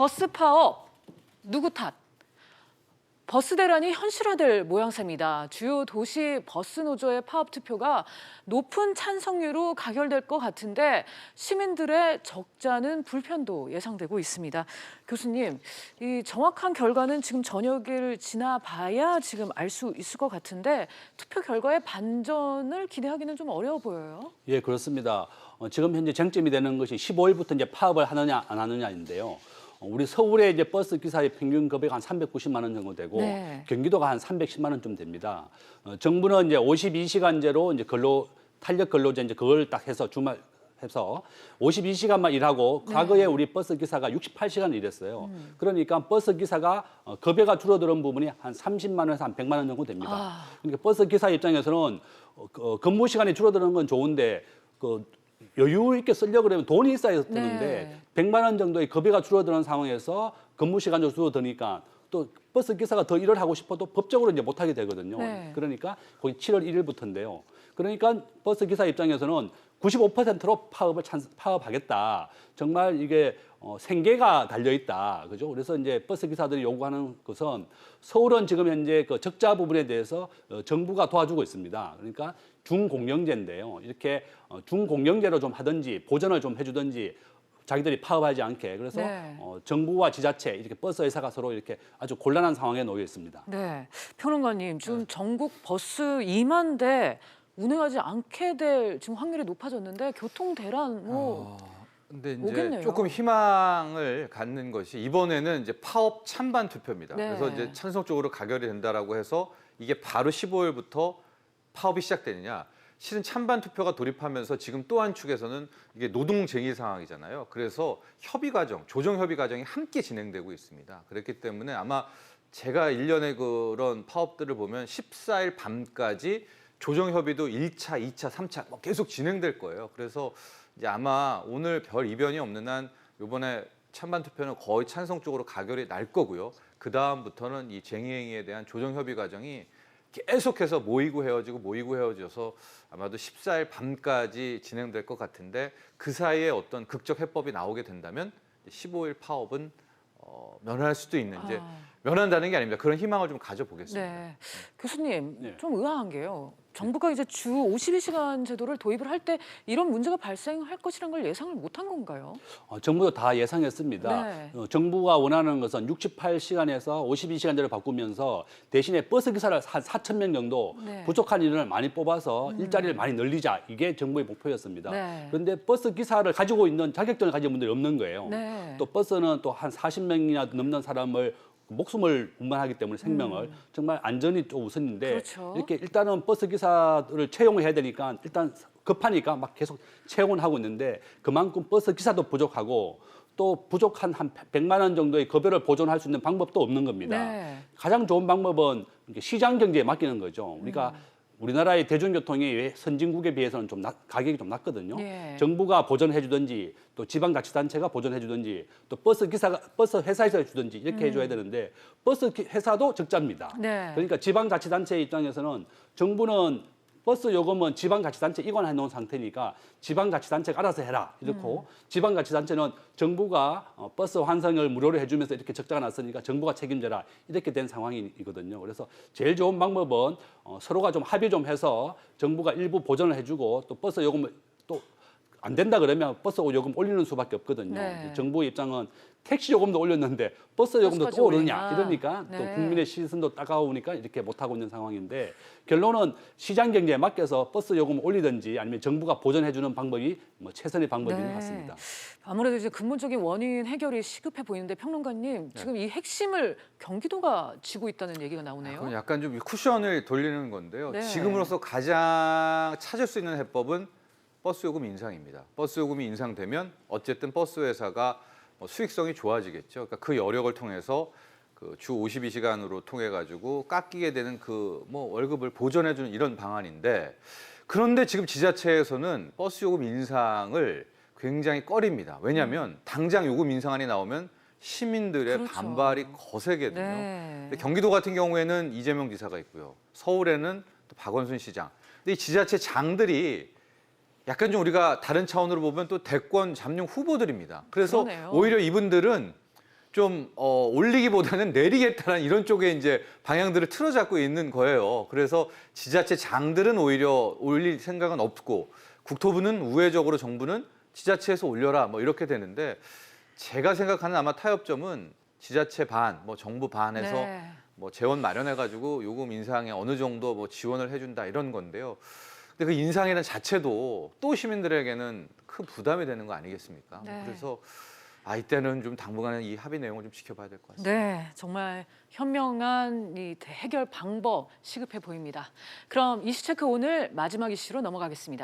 버스 파업 누구 탓? 버스 대란이 현실화될 모양새입니다. 주요 도시 버스 노조의 파업 투표가 높은 찬성률로 가결될 것 같은데 시민들의 적잖은 불편도 예상되고 있습니다. 교수님, 이 정확한 결과는 지금 저녁을 지나봐야 지금 알 수 있을 것 같은데 투표 결과의 반전을 기대하기는 좀 어려워 보여요. 예, 그렇습니다. 지금 현재 쟁점이 되는 것이 15일부터 이제 파업을 하느냐 안 하느냐인데요. 우리 서울의 이제 버스 기사의 평균 급여가 한 390만 원 정도 되고 네. 경기도가 한 310만 원쯤 됩니다. 정부는 이제 52시간제로 이제 탄력 근로제 이제 그걸 딱 해서 주말 해서 52시간만 일하고 네. 과거에 우리 버스 기사가 68시간 일했어요. 그러니까 버스 기사가 급여가 줄어드는 부분이 한 30만 원에서 한 100만 원 정도 됩니다. 그러니까 버스 기사 입장에서는 근무 시간이 줄어드는 건 좋은데 여유 있게 쓰려고 그러면 돈이 있어야 드는데 100만 원 정도의 급여가 줄어드는 상황에서 근무 시간이 줄어드니까 또 버스 기사가 더 일을 하고 싶어도 법적으로 이제 못 하게 되거든요. 네. 그러니까 거의 7월 1일부터인데요. 그러니까 버스 기사 입장에서는 95%로 파업하겠다. 정말 이게 생계가 달려 있다. 그죠? 그래서 이제 버스 기사들이 요구하는 것은 서울은 지금 현재 그 적자 부분에 대해서 정부가 도와주고 있습니다. 그러니까 중공영제인데요. 이렇게 중공영제로 좀 하든지 보전을 좀 해주든지 자기들이 파업하지 않게 그래서 네. 정부와 지자체 이렇게 버스 회사가 서로 이렇게 아주 곤란한 상황에 놓여 있습니다. 네, 평론가님, 지금 전국 버스 2만 대 운행하지 않게 될 지금 확률이 높아졌는데 교통 대란 근데 이제 오겠네요. 조금 희망을 갖는 것이 이번에는 이제 파업 찬반 투표입니다. 네. 그래서 이제 찬성적으로 가결이 된다라고 해서 이게 바로 15일부터 파업이 시작되느냐? 실은 찬반 투표가 돌입하면서 지금 또 한 축에서는 이게 노동쟁의 상황이잖아요. 그래서 협의 과정, 조정 협의 과정이 함께 진행되고 있습니다. 그렇기 때문에 아마 제가 일련의 그런 파업들을 보면 14일 밤까지 조정 협의도 1차, 2차, 3차 뭐 계속 진행될 거예요. 그래서 이제 아마 오늘 별 이변이 없는 한 이번에 찬반 투표는 거의 찬성 쪽으로 가결이 날 거고요. 그 다음부터는 이 쟁의행위에 대한 조정 협의 과정이 계속해서 모이고 헤어져서 아마도 14일 밤까지 진행될 것 같은데 그 사이에 어떤 극적 해법이 나오게 된다면 15일 파업은 면할 수도 있는 이제 면한다는 게 아닙니다. 그런 희망을 좀 가져보겠습니다. 네. 교수님, 네. 좀 의아한 게요. 정부가 이제 주 52시간 제도를 도입을 할 때 이런 문제가 발생할 것이라는 걸 예상을 못한 건가요? 정부도 다 예상했습니다. 네. 정부가 원하는 것은 68시간에서 52시간제로 바꾸면서 대신에 버스 기사를 한 4천 명 정도 네. 부족한 인원을 많이 뽑아서 일자리를 많이 늘리자. 이게 정부의 목표였습니다. 네. 그런데 버스 기사를 가지고 있는 자격증을 가진 분들이 없는 거예요. 네. 또 버스는 또 한 40명이나 넘는 사람을 목숨을 운반하기 때문에 생명을 정말 안전이 좀 우선인데 그렇죠. 이렇게 일단은 버스 기사를 채용해야 되니까 일단 급하니까 막 계속 채용을 하고 있는데 그만큼 버스 기사도 부족하고 또 부족한 한 100만 원 정도의 급여를 보존할 수 있는 방법도 없는 겁니다. 네. 가장 좋은 방법은 이렇게 시장 경제에 맡기는 거죠. 우리가 우리나라의 대중교통이 선진국에 비해서는 좀 가격이 좀 낮거든요. 예. 정부가 보전해 주든지 또 지방자치단체가 보전해 주든지 또 버스 회사에서 해주든지 이렇게 해줘야 되는데 버스 회사도 적자입니다. 네. 그러니까 지방자치단체 입장에서는 정부는 버스 요금은 지방자치단체 이관해 놓은 상태니까 지방자치단체가 알아서 해라 이렇고 지방자치단체는 정부가 버스 환승을 무료로 해주면서 이렇게 적자가 났으니까 정부가 책임져라 이렇게 된 상황이거든요. 그래서 제일 좋은 방법은 서로가 좀 합의 좀 해서 정부가 일부 보전을 해주고 또 버스 요금을 또 안 된다 그러면 버스 요금 올리는 수밖에 없거든요. 네. 정부의 입장은 택시 요금도 올렸는데 버스 요금도 버스까지 또 오르냐 올리나. 이러니까 또 네. 국민의 시선도 따가우니까 이렇게 못하고 있는 상황인데 결론은 시장 경제에 맡겨서 버스 요금을 올리든지 아니면 정부가 보전해주는 방법이 뭐 최선의 방법인 것 같습니다. 아무래도 이제 근본적인 원인 해결이 시급해 보이는데 평론가님, 지금 이 핵심을 경기도가 쥐고 있다는 얘기가 나오네요. 그럼 약간 좀 쿠션을 돌리는 건데요. 네. 지금으로서 가장 찾을 수 있는 해법은 버스 요금 인상입니다. 버스 요금이 인상되면 어쨌든 버스 회사가 수익성이 좋아지겠죠. 그러니까 그 여력을 통해서 그 주 52시간으로 통해 가지고 깎이게 되는 그 월급을 보전해 주는 이런 방안인데 그런데 지금 지자체에서는 버스 요금 인상을 굉장히 꺼립니다. 왜냐하면 당장 요금 인상안이 나오면 시민들의 그렇죠. 반발이 거세거든요. 네. 근데 경기도 같은 경우에는 이재명 지사가 있고요. 서울에는 또 박원순 시장. 근데 이 지자체 장들이 약간 좀 우리가 다른 차원으로 보면 또 대권 잠룡 후보들입니다. 그래서 그러네요. 오히려 이분들은 좀 올리기보다는 내리겠다는 이런 쪽에 이제 방향들을 틀어잡고 있는 거예요. 그래서 지자체 장들은 오히려 올릴 생각은 없고 국토부는 우회적으로 정부는 지자체에서 올려라 뭐 이렇게 되는데 제가 생각하는 아마 타협점은 지자체 반, 뭐 정부 반에서 네. 뭐 재원 마련해가지고 요금 인상에 어느 정도 뭐 지원을 해준다 이런 건데요. 근데 그 인상이라는 자체도 또 시민들에게는 큰 부담이 되는 거 아니겠습니까? 네. 그래서 이때는 좀 당분간은 이 합의 내용을 좀 지켜봐야 될 것 같습니다. 네, 정말 현명한 이 해결 방법 시급해 보입니다. 그럼 이슈체크 오늘 마지막 이슈로 넘어가겠습니다.